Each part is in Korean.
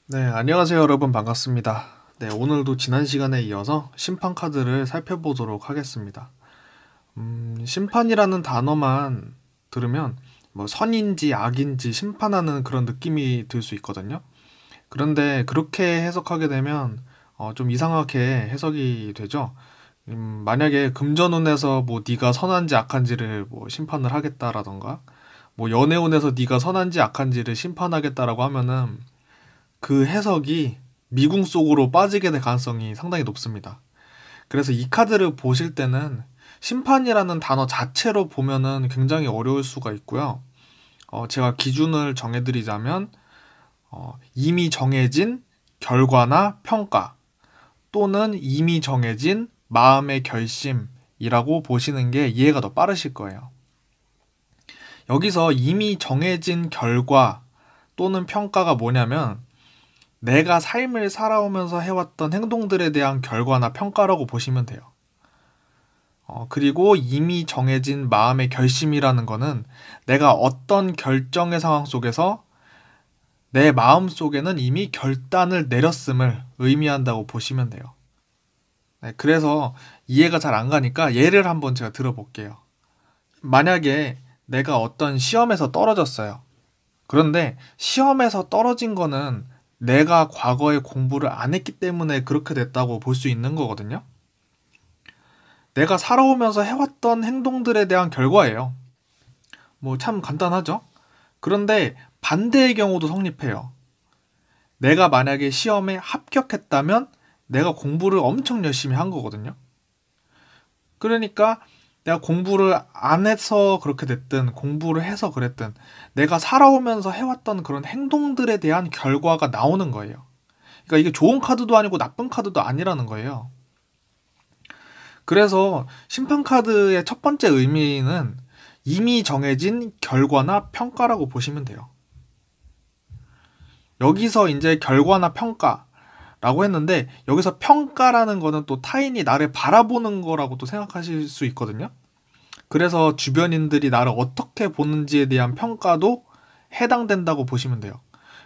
네, 안녕하세요 여러분 반갑습니다. 네, 오늘도 지난 시간에 이어서 심판 카드를 살펴보도록 하겠습니다. 심판이라는 단어만 들으면 뭐 선인지 악인지 심판하는 그런 느낌이 들 수 있거든요. 그런데 그렇게 해석하게 되면 좀 이상하게 해석이 되죠. 만약에 금전운에서 뭐 네가 선한지 악한지를 뭐 심판을 하겠다라던가 뭐 연애운에서 네가 선한지 악한지를 심판하겠다라고 하면은 그 해석이 미궁 속으로 빠지게 될 가능성이 상당히 높습니다. 그래서 이 카드를 보실 때는 심판이라는 단어 자체로 보면은 굉장히 어려울 수가 있고요. 제가 기준을 정해드리자면 이미 정해진 결과나 평가 또는 이미 정해진 마음의 결심이라고 보시는 게 이해가 더 빠르실 거예요. 여기서 이미 정해진 결과 또는 평가가 뭐냐면 내가 삶을 살아오면서 해왔던 행동들에 대한 결과나 평가라고 보시면 돼요. 그리고 이미 정해진 마음의 결심이라는 거는 내가 어떤 결정의 상황 속에서 내 마음 속에는 이미 결단을 내렸음을 의미한다고 보시면 돼요. 네, 그래서 이해가 잘 안 가니까 예를 한번 제가 들어볼게요. 만약에 내가 어떤 시험에서 떨어졌어요. 그런데 시험에서 떨어진 거는 내가 과거에 공부를 안 했기 때문에 그렇게 됐다고 볼 수 있는 거거든요. 내가 살아오면서 해왔던 행동들에 대한 결과예요. 뭐 참 간단하죠? 그런데 반대의 경우도 성립해요. 내가 만약에 시험에 합격했다면 내가 공부를 엄청 열심히 한 거거든요. 그러니까 내가 공부를 안 해서 그렇게 됐든 공부를 해서 그랬든 내가 살아오면서 해왔던 그런 행동들에 대한 결과가 나오는 거예요. 그러니까 이게 좋은 카드도 아니고 나쁜 카드도 아니라는 거예요. 그래서 심판 카드의 첫 번째 의미는 이미 정해진 결과나 평가라고 보시면 돼요. 여기서 이제 결과나 평가라고 했는데 여기서 평가라는 거는 또 타인이 나를 바라보는 거라고 또 생각하실 수 있거든요. 그래서 주변인들이 나를 어떻게 보는지에 대한 평가도 해당된다고 보시면 돼요.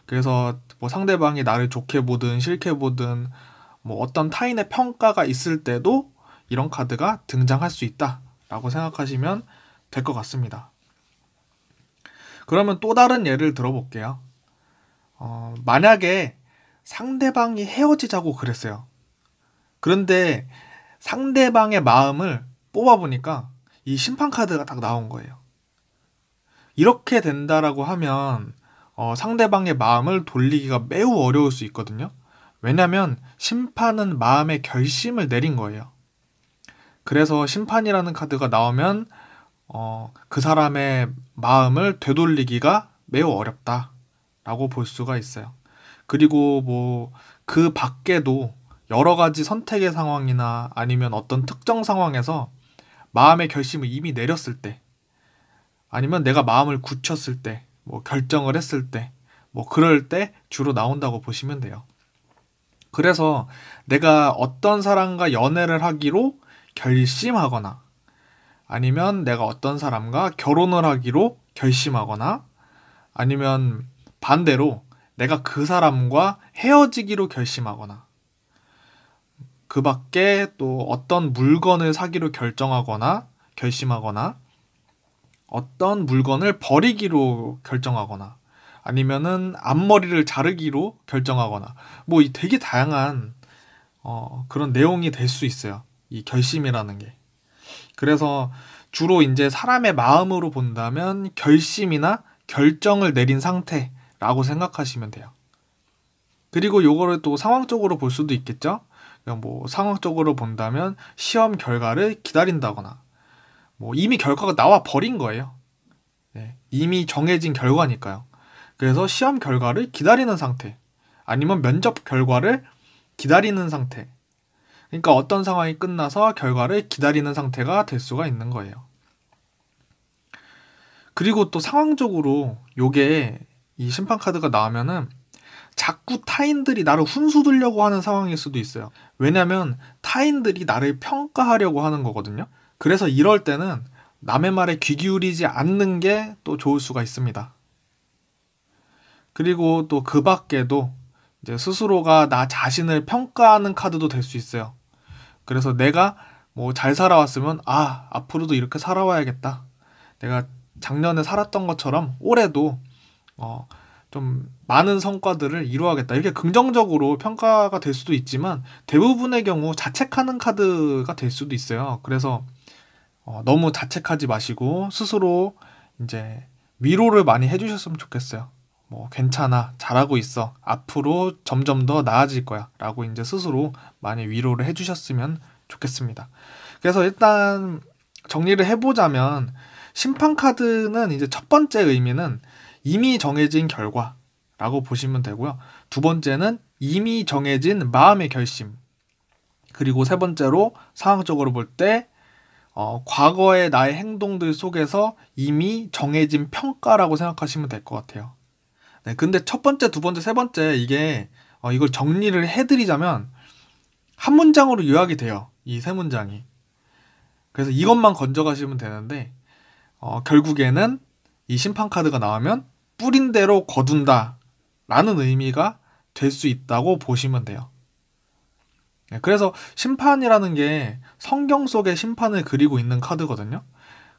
그래서 뭐 상대방이 나를 좋게 보든 싫게 보든 뭐 어떤 타인의 평가가 있을 때도 이런 카드가 등장할 수 있다라고 생각하시면 될 것 같습니다. 그러면 또 다른 예를 들어볼게요. 만약에 상대방이 헤어지자고 그랬어요. 그런데 상대방의 마음을 뽑아보니까 이 심판 카드가 딱 나온 거예요. 이렇게 된다라고 하면 상대방의 마음을 돌리기가 매우 어려울 수 있거든요. 왜냐면 심판은 마음의 결심을 내린 거예요. 그래서 심판이라는 카드가 나오면 그 사람의 마음을 되돌리기가 매우 어렵다라고 볼 수가 있어요. 그리고 뭐 그 밖에도 여러 가지 선택의 상황이나 아니면 어떤 특정 상황에서 마음의 결심을 이미 내렸을 때 아니면 내가 마음을 굳혔을 때, 뭐 결정을 했을 때, 뭐 그럴 때 주로 나온다고 보시면 돼요. 그래서 내가 어떤 사람과 연애를 하기로 결심하거나 아니면 내가 어떤 사람과 결혼을 하기로 결심하거나 아니면 반대로 내가 그 사람과 헤어지기로 결심하거나 그 밖에 또 어떤 물건을 사기로 결정하거나 결심하거나 어떤 물건을 버리기로 결정하거나 아니면은 앞머리를 자르기로 결정하거나 뭐 되게 다양한 그런 내용이 될 수 있어요. 이 결심이라는 게. 그래서 주로 이제 사람의 마음으로 본다면 결심이나 결정을 내린 상태라고 생각하시면 돼요. 그리고 요거를 또 상황적으로 볼 수도 있겠죠? 그냥 뭐 상황적으로 본다면 시험 결과를 기다린다거나 뭐 이미 결과가 나와 버린 거예요. 네, 이미 정해진 결과니까요. 그래서 시험 결과를 기다리는 상태 아니면 면접 결과를 기다리는 상태. 그러니까 어떤 상황이 끝나서 결과를 기다리는 상태가 될 수가 있는 거예요. 그리고 또 상황적으로 요게 이 심판 카드가 나오면은 자꾸 타인들이 나를 훈수두려고 하는 상황일 수도 있어요. 왜냐면 타인들이 나를 평가하려고 하는 거거든요. 그래서 이럴 때는 남의 말에 귀 기울이지 않는 게 또 좋을 수가 있습니다. 그리고 또 그 밖에도 이제 스스로가 나 자신을 평가하는 카드도 될 수 있어요. 그래서 내가 뭐 잘 살아왔으면 앞으로도 이렇게 살아와야겠다. 내가 작년에 살았던 것처럼 올해도 좀 많은 성과들을 이루어야겠다. 이렇게 긍정적으로 평가가 될 수도 있지만 대부분의 경우 자책하는 카드가 될 수도 있어요. 그래서 너무 자책하지 마시고 스스로 이제 위로를 많이 해주셨으면 좋겠어요. 뭐 괜찮아, 잘하고 있어, 앞으로 점점 더 나아질 거야 라고 이제 스스로 많이 위로를 해주셨으면 좋겠습니다. 그래서 일단 정리를 해보자면 심판 카드는 이제 첫 번째 의미는 이미 정해진 결과라고 보시면 되고요. 두 번째는 이미 정해진 마음의 결심. 그리고 세 번째로 상황적으로 볼 때 과거의 나의 행동들 속에서 이미 정해진 평가라고 생각하시면 될 것 같아요. 네, 근데 첫 번째, 두 번째, 세 번째 이게 이걸 정리를 해드리자면 한 문장으로 요약이 돼요. 이 세 문장이. 그래서 이것만 건져가시면 되는데 결국에는 이 심판 카드가 나오면 뿌린 대로 거둔다 라는 의미가 될 수 있다고 보시면 돼요. 네, 그래서 심판이라는 게 성경 속의 심판을 그리고 있는 카드거든요.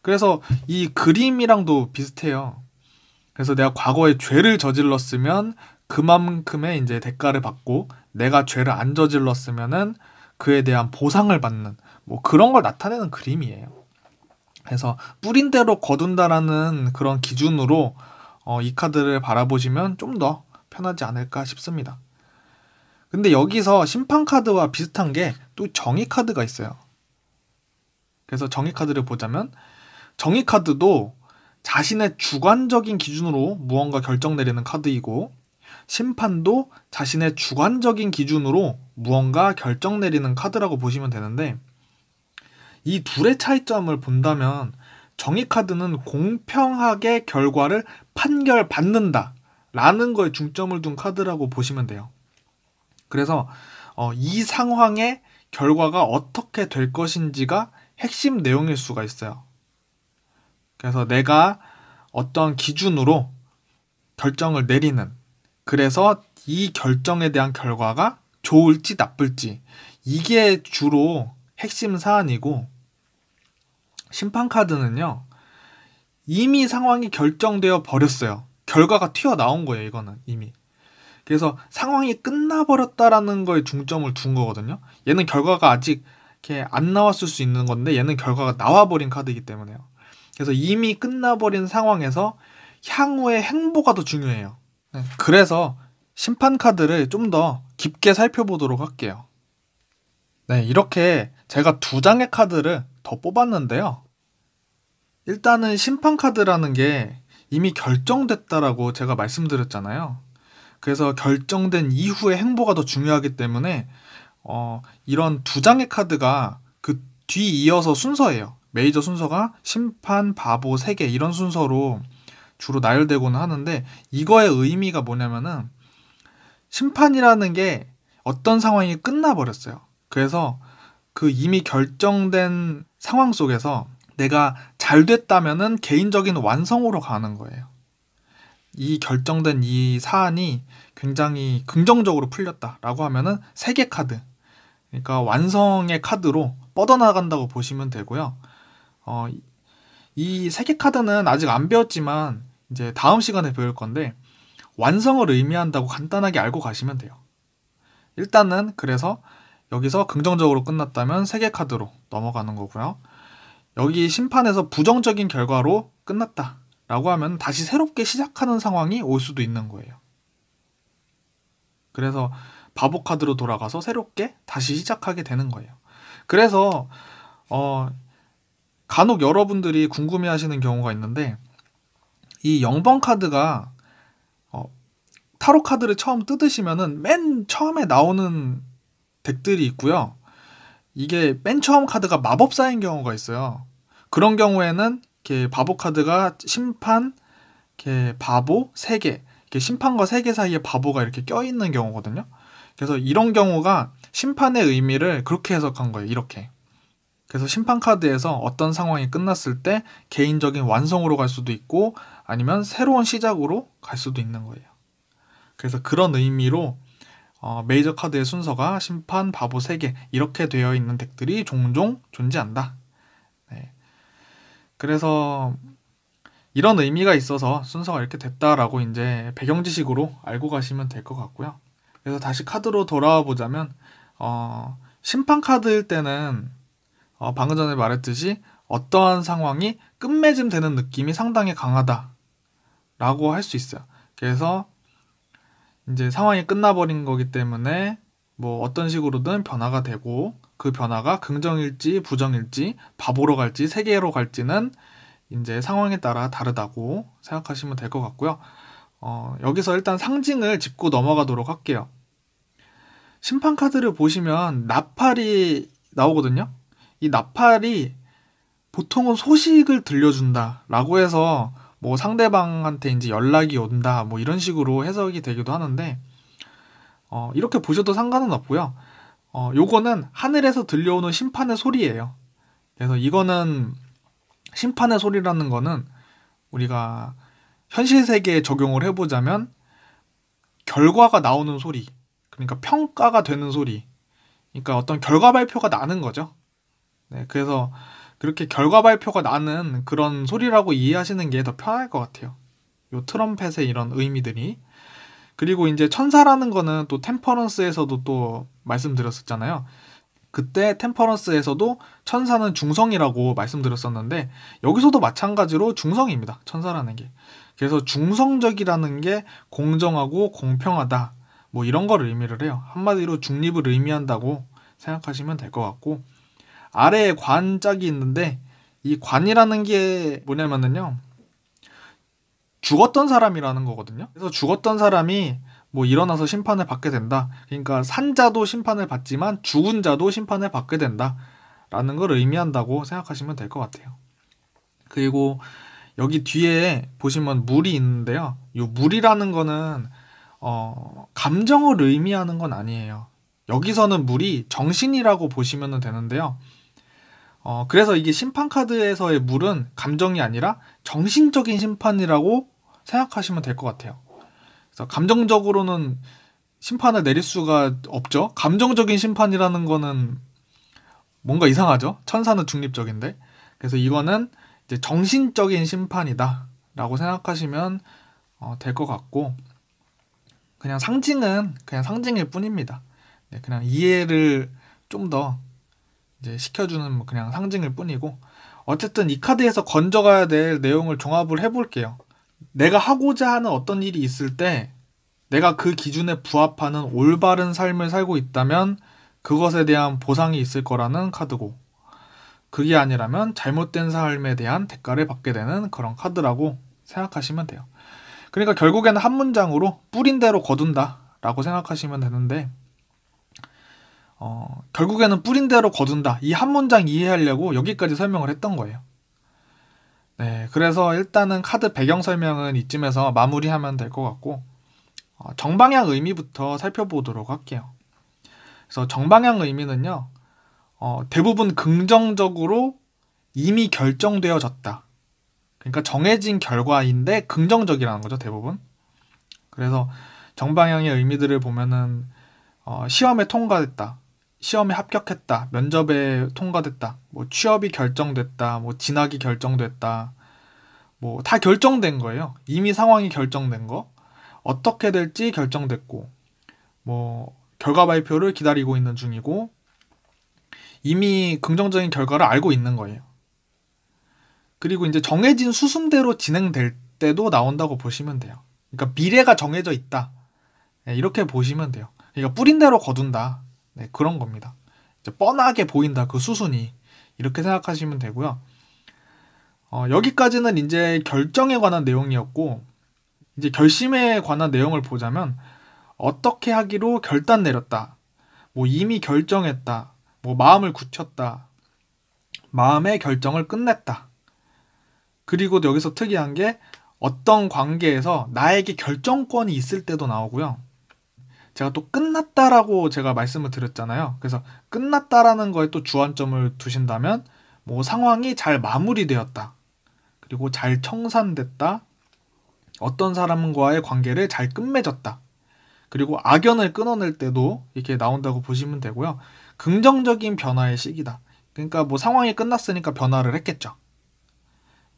그래서 이 그림이랑도 비슷해요. 그래서 내가 과거에 죄를 저질렀으면 그만큼의 이제 대가를 받고 내가 죄를 안 저질렀으면은 그에 대한 보상을 받는 뭐 그런 걸 나타내는 그림이에요. 그래서 뿌린 대로 거둔다라는 그런 기준으로 이 카드를 바라보시면 좀 더 편하지 않을까 싶습니다. 근데 여기서 심판 카드와 비슷한 게 또 정의 카드가 있어요. 그래서 정의 카드를 보자면 정의 카드도 자신의 주관적인 기준으로 무언가 결정 내리는 카드이고 심판도 자신의 주관적인 기준으로 무언가 결정 내리는 카드라고 보시면 되는데 이 둘의 차이점을 본다면 정의 카드는 공평하게 결과를 판결받는다 라는 거에 중점을 둔 카드라고 보시면 돼요. 그래서 이 상황의 결과가 어떻게 될 것인지가 핵심 내용일 수가 있어요. 그래서 내가 어떤 기준으로 결정을 내리는, 그래서 이 결정에 대한 결과가 좋을지 나쁠지 이게 주로 핵심 사안이고 심판카드는요 이미 상황이 결정되어 버렸어요. 결과가 튀어나온 거예요. 이거는 이미. 그래서 상황이 끝나버렸다라는 거에 중점을 둔 거거든요. 얘는 결과가 아직 이렇게 안 나왔을 수 있는 건데 얘는 결과가 나와버린 카드이기 때문에요. 그래서 이미 끝나버린 상황에서 향후의 행보가 더 중요해요. 네, 그래서 심판 카드를 좀 더 깊게 살펴보도록 할게요. 네, 이렇게 제가 두 장의 카드를 더 뽑았는데요. 일단은 심판 카드라는 게 이미 결정됐다라고 제가 말씀드렸잖아요. 그래서 결정된 이후의 행보가 더 중요하기 때문에 이런 두 장의 카드가 그 뒤 이어서 순서예요. 메이저 순서가 심판, 바보, 세계 이런 순서로 주로 나열되고는 하는데 이거의 의미가 뭐냐면은 심판이라는 게 어떤 상황이 끝나버렸어요. 그래서 그 이미 결정된 상황 속에서 내가 잘 됐다면은 개인적인 완성으로 가는 거예요. 이 결정된 이 사안이 굉장히 긍정적으로 풀렸다라고 하면은 세계 카드, 그러니까 완성의 카드로 뻗어나간다고 보시면 되고요. 이 세계 카드는 아직 안 배웠지만 이제 다음 시간에 배울 건데 완성을 의미한다고 간단하게 알고 가시면 돼요. 일단은 그래서 여기서 긍정적으로 끝났다면 세계 카드로 넘어가는 거고요. 여기 심판에서 부정적인 결과로 끝났다 라고 하면 다시 새롭게 시작하는 상황이 올 수도 있는 거예요. 그래서 바보 카드로 돌아가서 새롭게 다시 시작하게 되는 거예요. 그래서 간혹 여러분들이 궁금해하시는 경우가 있는데 이 0번 카드가 타로 카드를 처음 뜯으시면은 맨 처음에 나오는 덱들이 있고요. 이게 맨 처음 카드가 마법사인 경우가 있어요. 그런 경우에는 이렇게 바보 카드가 심판, 이렇게 바보, 세계, 이렇게 심판과 세계 사이에 바보가 이렇게 껴있는 경우거든요. 그래서 이런 경우가 심판의 의미를 그렇게 해석한 거예요. 이렇게. 그래서 심판 카드에서 어떤 상황이 끝났을 때 개인적인 완성으로 갈 수도 있고 아니면 새로운 시작으로 갈 수도 있는 거예요. 그래서 그런 의미로 메이저 카드의 순서가 심판, 바보 3개 이렇게 되어 있는 덱들이 종종 존재한다. 네. 그래서 이런 의미가 있어서 순서가 이렇게 됐다라고 이제 배경 지식으로 알고 가시면 될 것 같고요. 그래서 다시 카드로 돌아와 보자면 심판 카드일 때는 방금 전에 말했듯이 어떠한 상황이 끝맺음 되는 느낌이 상당히 강하다라고 할 수 있어요. 그래서 이제 상황이 끝나버린 거기 때문에 뭐 어떤 식으로든 변화가 되고 그 변화가 긍정일지 부정일지 바보로 갈지 세계로 갈지는 이제 상황에 따라 다르다고 생각하시면 될 것 같고요. 여기서 일단 상징을 짚고 넘어가도록 할게요. 심판 카드를 보시면 나팔이 나오거든요. 이 나팔이 보통은 소식을 들려준다 라고 해서 뭐 상대방한테 이제 연락이 온다 뭐 이런 식으로 해석이 되기도 하는데 이렇게 보셔도 상관은 없고요. 요거는 하늘에서 들려오는 심판의 소리예요. 그래서 이거는 심판의 소리라는 거는 우리가 현실 세계에 적용을 해보자면 결과가 나오는 소리, 그러니까 평가가 되는 소리, 그러니까 어떤 결과 발표가 나는 거죠. 네, 그래서 그렇게 결과 발표가 나는 그런 소리라고 이해하시는 게 더 편할 것 같아요. 요 트럼펫의 이런 의미들이. 그리고 이제 천사라는 거는 또 템퍼런스에서도 또 말씀드렸었잖아요. 그때 템퍼런스에서도 천사는 중성이라고 말씀드렸었는데 여기서도 마찬가지로 중성입니다. 천사라는 게. 그래서 중성적이라는 게 공정하고 공평하다. 뭐 이런 걸 의미를 해요. 한마디로 중립을 의미한다고 생각하시면 될 것 같고 아래에 관짝이 있는데 이 관이라는 게 뭐냐면은요. 죽었던 사람이라는 거거든요. 그래서 죽었던 사람이 뭐 일어나서 심판을 받게 된다. 그러니까 산 자도 심판을 받지만 죽은 자도 심판을 받게 된다. 라는 걸 의미한다고 생각하시면 될 것 같아요. 그리고 여기 뒤에 보시면 물이 있는데요. 이 물이라는 거는 감정을 의미하는 건 아니에요. 여기서는 물이 정신이라고 보시면 되는데요. 그래서 이게 심판 카드에서의 물은 감정이 아니라 정신적인 심판이라고 생각하시면 될 것 같아요. 그래서 감정적으로는 심판을 내릴 수가 없죠. 감정적인 심판이라는 거는 뭔가 이상하죠. 천사는 중립적인데. 그래서 이거는 이제 정신적인 심판이다 라고 생각하시면 될 것 같고 그냥 상징은 그냥 상징일 뿐입니다. 네, 그냥 이해를 좀 더 이제 시켜주는 뭐 그냥 상징일 뿐이고 어쨌든 이 카드에서 건져가야 될 내용을 종합을 해볼게요. 내가 하고자 하는 어떤 일이 있을 때 내가 그 기준에 부합하는 올바른 삶을 살고 있다면 그것에 대한 보상이 있을 거라는 카드고 그게 아니라면 잘못된 삶에 대한 대가를 받게 되는 그런 카드라고 생각하시면 돼요. 그러니까 결국에는 한 문장으로 뿌린 대로 거둔다 라고 생각하시면 되는데 결국에는 뿌린 대로 거둔다 이 한 문장 이해하려고 여기까지 설명을 했던 거예요. 네, 그래서 일단은 카드 배경 설명은 이쯤에서 마무리하면 될 것 같고 정방향 의미부터 살펴보도록 할게요. 그래서 정방향 의미는요 대부분 긍정적으로 이미 결정되어졌다. 그러니까 정해진 결과인데 긍정적이라는 거죠, 대부분. 그래서 정방향의 의미들을 보면은 시험에 통과했다, 시험에 합격했다, 면접에 통과됐다, 뭐 취업이 결정됐다, 뭐 진학이 결정됐다, 뭐 다 결정된 거예요. 이미 상황이 결정된 거, 어떻게 될지 결정됐고, 뭐 결과 발표를 기다리고 있는 중이고, 이미 긍정적인 결과를 알고 있는 거예요. 그리고 이제 정해진 수순대로 진행될 때도 나온다고 보시면 돼요. 그러니까 미래가 정해져 있다. 네, 이렇게 보시면 돼요. 그러니까 뿌린 대로 거둔다. 네, 그런 겁니다. 이제 뻔하게 보인다. 그 수순이. 이렇게 생각하시면 되고요. 여기까지는 이제 결정에 관한 내용이었고 이제 결심에 관한 내용을 보자면 어떻게 하기로 결단 내렸다. 뭐 이미 결정했다. 뭐 마음을 굳혔다. 마음의 결정을 끝냈다. 그리고 여기서 특이한 게 어떤 관계에서 나에게 결정권이 있을 때도 나오고요. 제가 또 끝났다라고 제가 말씀을 드렸잖아요. 그래서 끝났다라는 거에 또 주안점을 두신다면 뭐 상황이 잘 마무리되었다. 그리고 잘 청산됐다. 어떤 사람과의 관계를 잘 끝맺었다. 그리고 악연을 끊어낼 때도 이렇게 나온다고 보시면 되고요. 긍정적인 변화의 시기다. 그러니까 뭐 상황이 끝났으니까 변화를 했겠죠.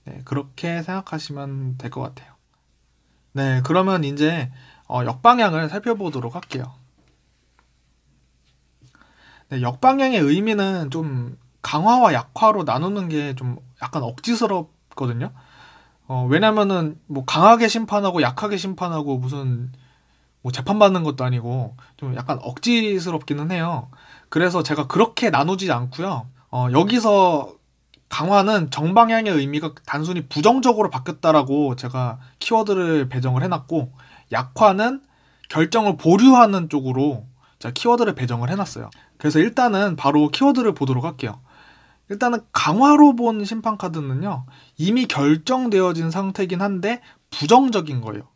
네, 그렇게 생각하시면 될 것 같아요. 네, 그러면 이제 역방향을 살펴보도록 할게요. 네, 역방향의 의미는 좀 강화와 약화로 나누는 게 좀 약간 억지스럽거든요. 왜냐면은 뭐 강하게 심판하고 약하게 심판하고 무슨 뭐 재판받는 것도 아니고 좀 약간 억지스럽기는 해요. 그래서 제가 그렇게 나누지 않고요. 여기서 강화는 정방향의 의미가 단순히 부정적으로 바뀌었다라고 제가 키워드를 배정을 해놨고, 약화는 결정을 보류하는 쪽으로 제가 키워드를 배정을 해놨어요. 그래서 일단은 바로 키워드를 보도록 할게요. 일단은 강화로 본 심판 카드는요, 이미 결정되어진 상태긴 한데 부정적인 거예요.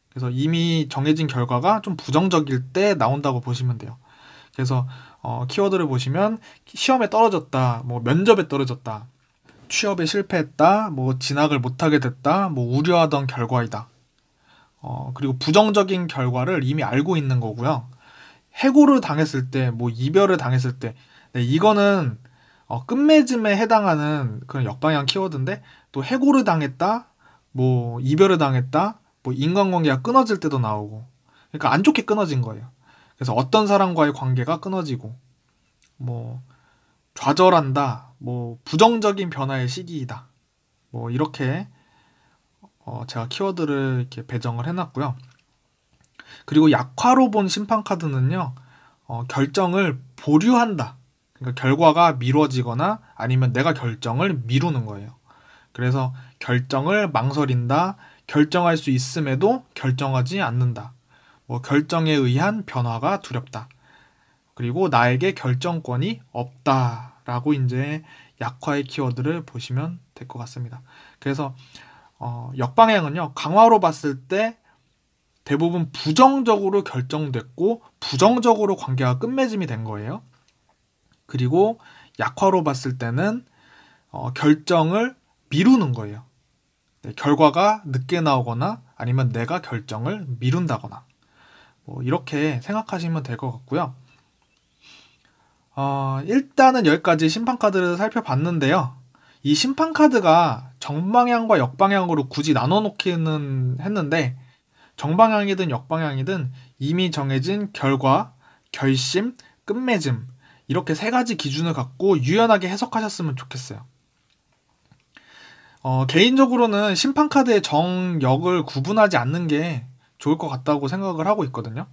그래서 이미 정해진 결과가 좀 부정적일 때 나온다고 보시면 돼요. 그래서 키워드를 보시면 시험에 떨어졌다, 뭐 면접에 떨어졌다, 취업에 실패했다, 뭐 진학을 못하게 됐다, 뭐 우려하던 결과이다. 그리고 부정적인 결과를 이미 알고 있는 거고요. 해고를 당했을 때, 뭐 이별을 당했을 때, 네, 이거는 끝맺음에 해당하는 그런 역방향 키워드인데, 또 해고를 당했다, 뭐 이별을 당했다, 뭐 인간관계가 끊어질 때도 나오고, 그러니까 안 좋게 끊어진 거예요. 그래서 어떤 사람과의 관계가 끊어지고, 뭐 좌절한다, 뭐 부정적인 변화의 시기이다, 뭐 이렇게 제가 키워드를 이렇게 배정을 해놨고요. 그리고 약화로 본 심판 카드는요, 결정을 보류한다. 그러니까 결과가 미뤄지거나 아니면 내가 결정을 미루는 거예요. 그래서 결정을 망설인다, 결정할 수 있음에도 결정하지 않는다. 뭐 결정에 의한 변화가 두렵다. 그리고 나에게 결정권이 없다라고 이제 약화의 키워드를 보시면 될 것 같습니다. 그래서 역방향은요, 강화로 봤을 때 대부분 부정적으로 결정됐고 부정적으로 관계가 끝맺음이 된 거예요. 그리고 약화로 봤을 때는 결정을 미루는 거예요. 네, 결과가 늦게 나오거나 아니면 내가 결정을 미룬다거나, 뭐 이렇게 생각하시면 될 것 같고요. 일단은 여기까지 심판카드를 살펴봤는데요. 이 심판카드가 정방향과 역방향으로 굳이 나눠놓기는 했는데, 정방향이든 역방향이든 이미 정해진 결과, 결심, 끝맺음, 이렇게 세 가지 기준을 갖고 유연하게 해석하셨으면 좋겠어요. 개인적으로는 심판카드의 정역을 구분하지 않는 게 좋을 것 같다고 생각을 하고 있거든요.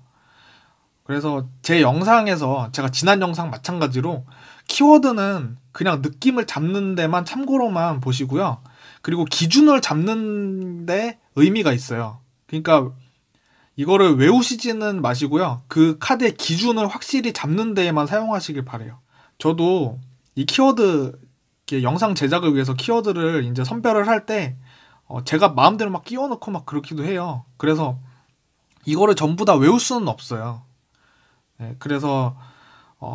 그래서 제 영상에서 제가 지난 영상 마찬가지로 키워드는 그냥 느낌을 잡는 데만 참고로만 보시고요. 그리고 기준을 잡는 데 의미가 있어요. 그러니까 이거를 외우시지는 마시고요. 그 카드의 기준을 확실히 잡는 데에만 사용하시길 바래요. 저도 이 키워드 영상 제작을 위해서 키워드를 이제 선별을 할 때 제가 마음대로 막 끼워넣고 막 그렇기도 해요. 그래서 이거를 전부 다 외울 수는 없어요. 네, 그래서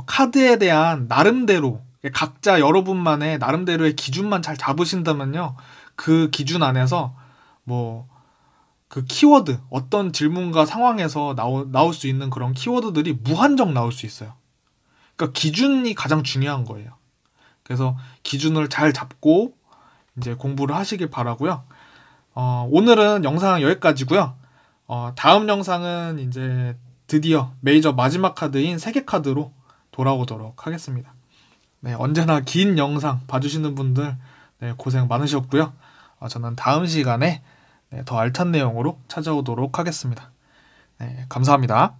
카드에 대한 나름대로 각자 여러분만의 나름대로의 기준만 잘 잡으신다면요, 그 기준 안에서 뭐 그 키워드, 어떤 질문과 상황에서 나올 수 있는 그런 키워드들이 무한정 나올 수 있어요. 그러니까 기준이 가장 중요한 거예요. 그래서 기준을 잘 잡고 이제 공부를 하시길 바라고요. 오늘은 영상 여기까지고요. 다음 영상은 이제 드디어 메이저 마지막 카드인 세계 카드로 돌아오도록 하겠습니다. 네, 언제나 긴 영상 봐주시는 분들, 네, 고생 많으셨고요. 저는 다음 시간에 더 알찬 내용으로 찾아오도록 하겠습니다. 네, 감사합니다.